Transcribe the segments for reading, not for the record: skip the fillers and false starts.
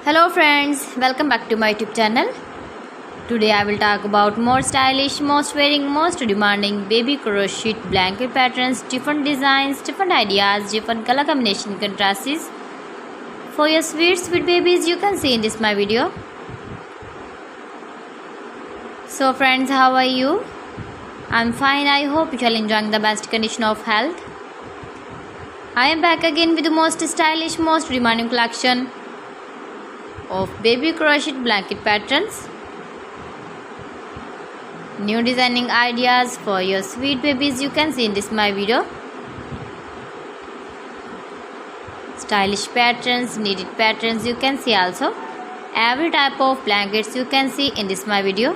Hello friends, welcome back to my YouTube channel. Today I will talk about more stylish, most wearing, most demanding baby crochet blanket patterns, different designs, different ideas, different color combination contrasts for your sweet babies you can see in this my video. So friends, how are you? I'm fine. I hope you are enjoying the best condition of health. I am back again with the most stylish, most demanding collection of baby crochet blanket patterns. New designing ideas for your sweet babies you can see in this my video. Stylish patterns, needed patterns you can see also. Every type of blankets you can see in this my video.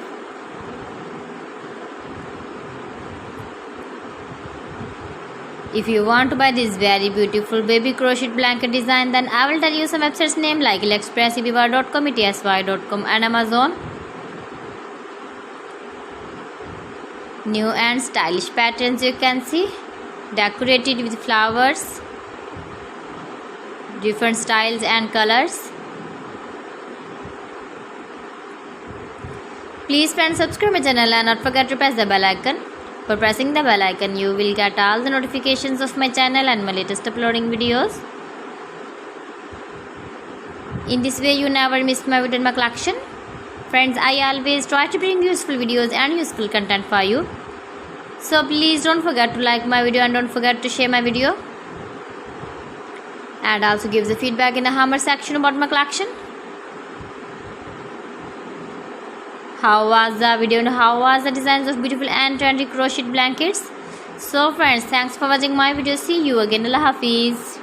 If you want to buy this very beautiful baby crochet blanket design, then I will tell you some websites name like AliExpress, eBay.com, ETSY.com and Amazon. New and stylish patterns you can see, decorated with flowers, different styles and colors. Please friends, subscribe my channel and not forget to press the bell icon. For pressing the bell icon, you will get all the notifications of my channel and my latest uploading videos. In this way, you never miss my video and my collection. Friends, I always try to bring useful videos and useful content for you. So please don't forget to like my video and don't forget to share my video. And also give the feedback in the comment section about my collection. How was the video and how was the designs of beautiful and trendy crochet blankets? So friends, thanks for watching my video. See you again. Allah Hafiz.